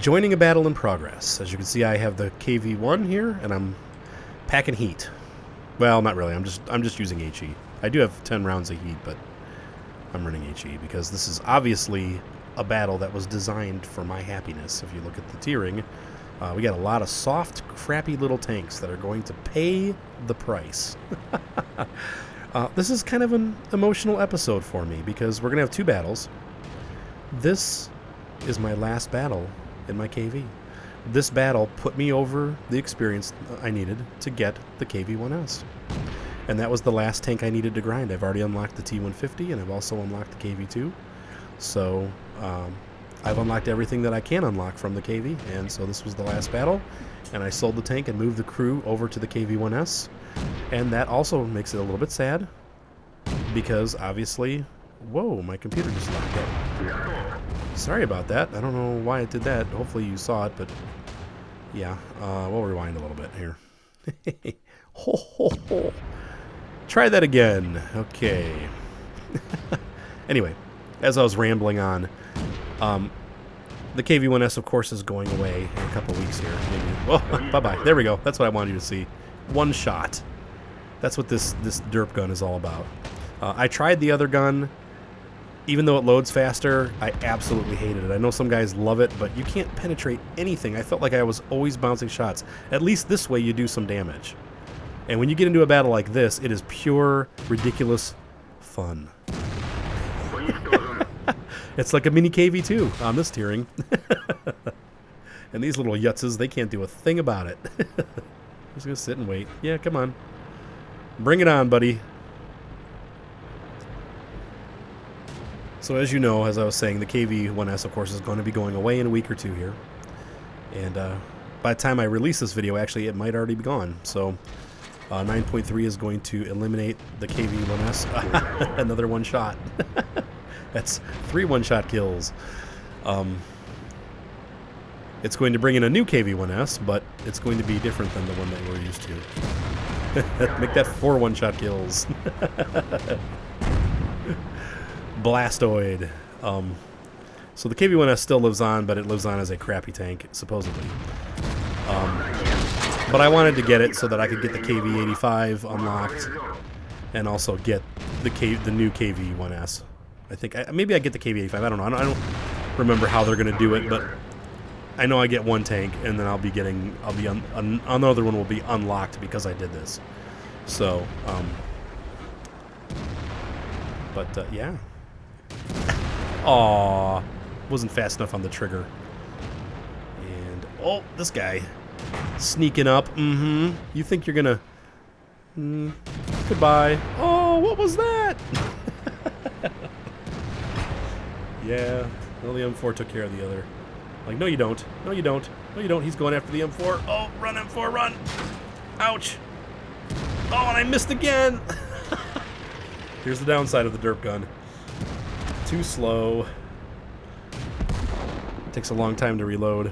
Joining a battle in progress. As you can see, I have the KV-1 here, and I'm packing heat. Well, not really. I'm just using HE. I do have 10 rounds of heat, but I'm running HE because this is obviously a battle that was designed for my happiness. If you look at the tiering, we got a lot of soft, crappy little tanks that are going to pay the price. This is kind of an emotional episode for me because we're going to have two battles. This is my last battle in my KV. This battle put me over the experience I needed to get the KV-1S. And that was the last tank I needed to grind. I've already unlocked the T-150, and I've also unlocked the KV-2. So, I've unlocked everything that I can unlock from the KV, and so this was the last battle. And I sold the tank and moved the crew over to the KV-1S. And that also makes it a little bit sad, because obviously... Whoa, my computer just locked up. Sorry about that. I don't know why it did that. Hopefully you saw it, but... Yeah, we'll rewind a little bit here. Ho, ho, ho. Try that again. Okay. Anyway, as I was rambling on, the KV-1S, of course, is going away in a couple weeks here. Maybe. Oh, bye-bye. There we go. That's what I wanted you to see. One shot. That's what this derp gun is all about. I tried the other gun. Even though it loads faster, I absolutely hated it. I know some guys love it, but you can't penetrate anything. I felt like I was always bouncing shots. At least this way you do some damage. And when you get into a battle like this, it is pure, ridiculous fun. It's like a mini KV-2 on this tiering. And these little yutzes, they can't do a thing about it. I'm just going to sit and wait. Yeah, come on. Bring it on, buddy. So as you know, as I was saying, the KV-1S, of course, is going to be going away in a week or two here. And by the time I release this video, actually, it might already be gone. So 9.3 is going to eliminate the KV-1S. Another one shot. That's 3 one-shot kills. It's going to bring in a new KV-1S, but it's going to be different than the one that we're used to. Make that 4 one-shot kills. Blastoid. So the KV-1S still lives on, but it lives on as a crappy tank, supposedly. But I wanted to get it so that I could get the KV-85 unlocked, and also get the new KV-1S. I think maybe I get the KV-85. I don't know. I don't remember how they're going to do it, but I know I get one tank, and then another one will be unlocked because I did this. So, yeah. Aww, wasn't fast enough on the trigger. And oh, this guy sneaking up. You think you're gonna? Goodbye. Oh, what was that? Yeah, well, the M4 took care of the other. Like, no, you don't. No, you don't. No, you don't. He's going after the M4. Oh, run, M4, run! Ouch! Oh, and I missed again. Here's the downside of the derp gun. Too slow. Takes a long time to reload.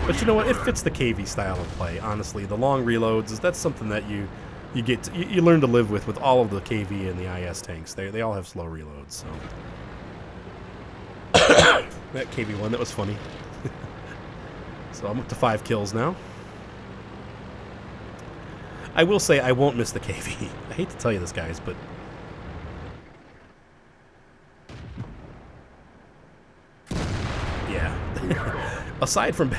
But you know what? It fits the KV style of play. Honestly, the long reloads, that's something that you learn to live with all of the KV and the IS tanks. They all have slow reloads. So that KV-1, that was funny. So I'm up to 5 kills now. I will say I won't miss the KV. I hate to tell you this, guys, but yeah. Aside from...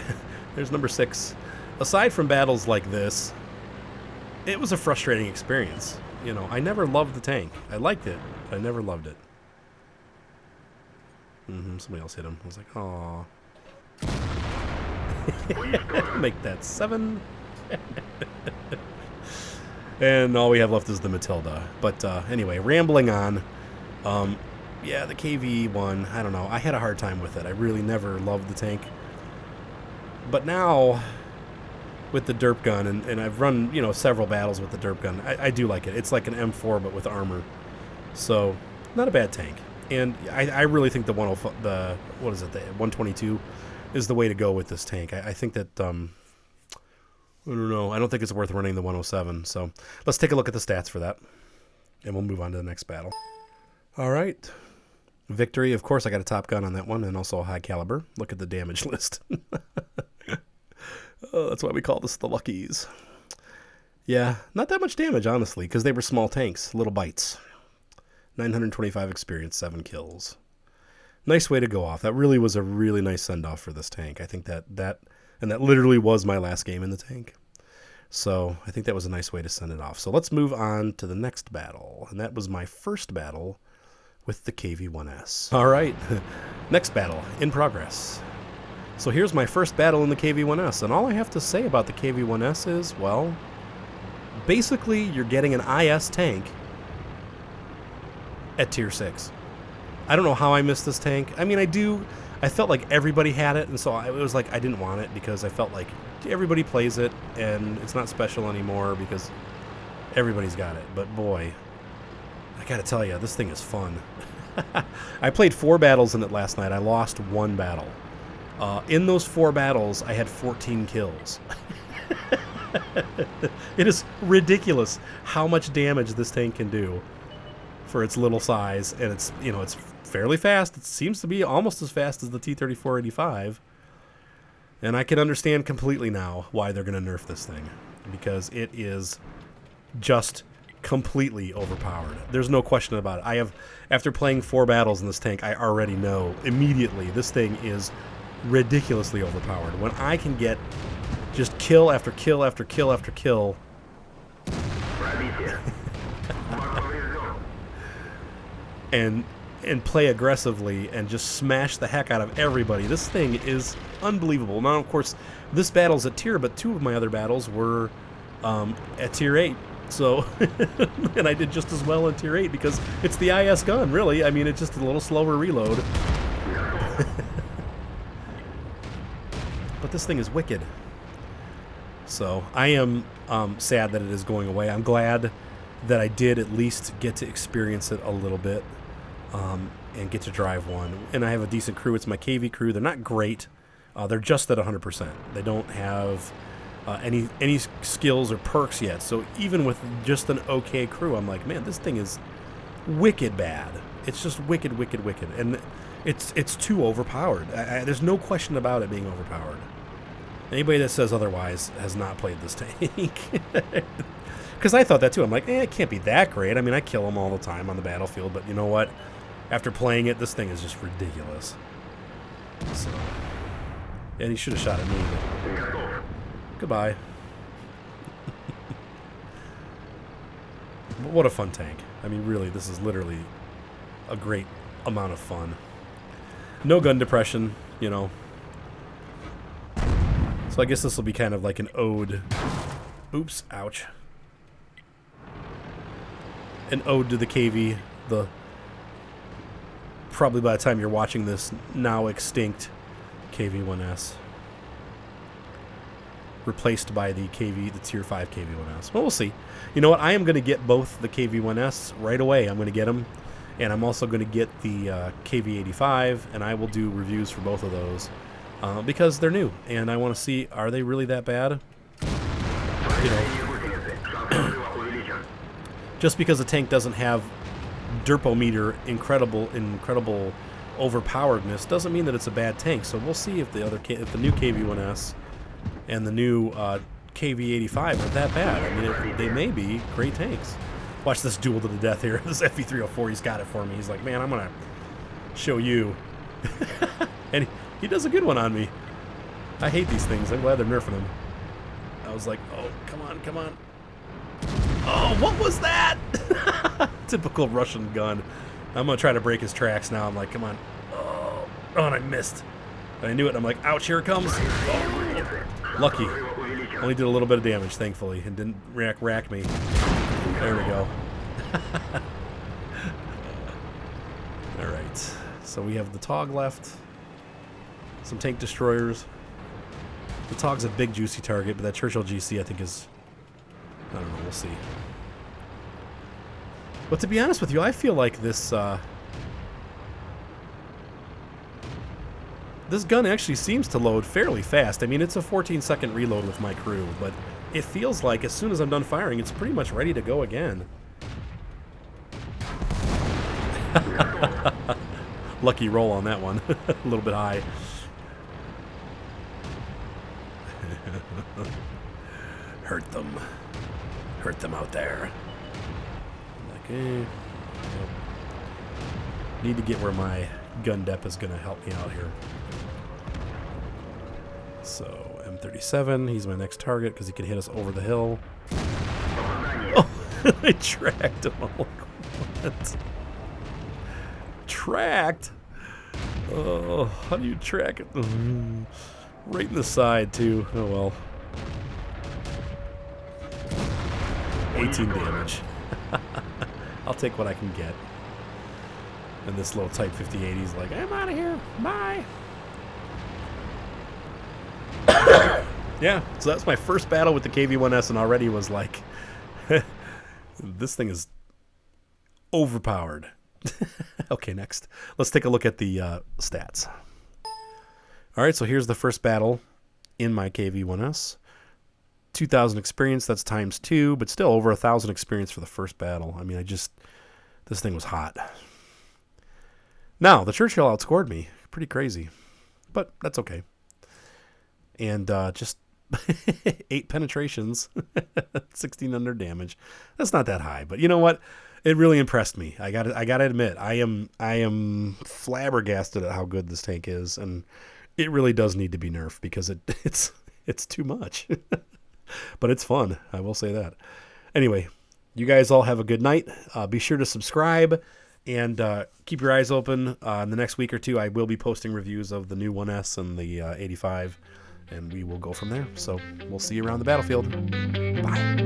There's number 6. Aside from battles like this, it was a frustrating experience. You know, I never loved the tank. I liked it, but I never loved it. Somebody else hit him. I was like, aww. Make that 7. And all we have left is the Matilda. But anyway, rambling on. Yeah, the KV-1, I don't know. I had a hard time with it. I really never loved the tank. But now, with the derp gun, and I've run, you know, several battles with the derp gun, I do like it. It's like an M4, but with armor. So, not a bad tank. And I really think the 122 is the way to go with this tank. I think that, I don't know. I don't think it's worth running the 107. So, let's take a look at the stats for that. And we'll move on to the next battle. All right. Victory, of course, I got a Top Gun on that one, and also a high caliber. Look at the damage list. Oh, that's why we call this the Luckies. Yeah, not that much damage, honestly, because they were small tanks, little bites. 925 experience, 7 kills. Nice way to go off. That really was a really nice send-off for this tank. I think that literally was my last game in the tank. So I think that was a nice way to send it off. So let's move on to the next battle, and that was my first battle with the KV-1S. All right, next battle in progress. So here's my first battle in the KV-1S, and all I have to say about the KV-1S is, well, basically you're getting an IS tank at tier 6. I don't know how I missed this tank. I mean, I felt like everybody had it, and so it was like I didn't want it because I felt like everybody plays it, and it's not special anymore because everybody's got it. But boy, I gotta tell you, this thing is fun. I played 4 battles in it last night. I lost 1 battle. In those 4 battles, I had 14 kills. It is ridiculous how much damage this tank can do for its little size, and it's, you know, it's fairly fast. It seems to be almost as fast as the T-3485, and I can understand completely now why they're going to nerf this thing, because it is just completely overpowered. There's no question about it. After playing 4 battles in this tank, I already know immediately this thing is ridiculously overpowered. When I can get just kill after kill after kill after kill, and play aggressively and just smash the heck out of everybody, this thing is unbelievable. Now, of course, this battle's at tier, but 2 of my other battles were at tier 8. So, and I did just as well in tier 8 because it's the IS gun, really. I mean, it's just a little slower reload. But this thing is wicked. So, I am sad that it is going away. I'm glad that I did at least get to experience it a little bit and get to drive one. And I have a decent crew. It's my KV crew. They're not great. They're just at 100%. They don't have any skills or perks yet. So even with just an okay crew, I'm like, man, this thing is wicked bad. It's just wicked, wicked, wicked. And it's too overpowered. There's no question about it being overpowered. Anybody that says otherwise has not played this tank. Because I thought that too. I'm like, it can't be that great. I mean, I kill them all the time on the battlefield, but you know what? After playing it, this thing is just ridiculous. So, and he should have shot at me. But goodbye. But what a fun tank. I mean, really, this is literally a great amount of fun. No gun depression, you know. So I guess this will be kind of like an ode. Oops, ouch. An ode to the KV, the probably by the time you're watching this, now extinct KV-1S. Replaced by the tier 5 KV-1S. Well, we'll see. You know what? I am going to get both the KV-1S right away. I'm going to get them. And I'm also going to get the KV-85, and I will do reviews for both of those because they're new. And I want to see, are they really that bad? You know, just because a tank doesn't have derpometer incredible overpoweredness doesn't mean that it's a bad tank. So we'll see if the new KV-1S and the new KV-85 are that bad. I mean, they may be great tanks. Watch this duel to the death here. This FV-304, he's got it for me. He's like, man, I'm going to show you. And he does a good one on me. I hate these things. I'm glad they're nerfing them. I was like, oh, come on, come on. Oh, what was that? Typical Russian gun. I'm going to try to break his tracks now. I'm like, come on. Oh, and I missed. But I knew it. I'm like, ouch, here it comes. Oh, lucky. Only did a little bit of damage, thankfully, and didn't rack me. There we go. Alright. So we have the TOG left. Some tank destroyers. The TOG's a big, juicy target, but that Churchill GC, I think, is... I don't know, we'll see. But to be honest with you, I feel like this this gun actually seems to load fairly fast. I mean, it's a 14-second reload with my crew, but it feels like as soon as I'm done firing, it's pretty much ready to go again. Lucky roll on that one. A little bit high. Hurt them. Hurt them out there. Like, yep. Need to get where my gun dep is going to help me out here. So, M37, he's my next target because he can hit us over the hill. Oh, I tracked him. I'm like, what? Tracked? Oh, how do you track it? Right in the side, too. Oh, well. 18 damage. I'll take what I can get. And this little Type 58, he's like, I'm out of here. Bye. Yeah, so that's my first battle with the KV-1S, and already was like, this thing is overpowered. Okay, next. Let's take a look at the stats. All right, so here's the first battle in my KV-1S. 2,000 experience, that's times 2, but still over 1,000 experience for the first battle. I mean, this thing was hot. Now, the Churchill outscored me. Pretty crazy, but that's okay. And just 8 penetrations, 1,600 damage. That's not that high, but you know what? It really impressed me. I gotta admit, I am flabbergasted at how good this tank is, and it really does need to be nerfed because it's too much. But it's fun, I will say that. Anyway, you guys all have a good night. Be sure to subscribe and keep your eyes open. In the next week or two, I will be posting reviews of the new 1S and the 85, and we will go from there. So we'll see you around the battlefield. Bye.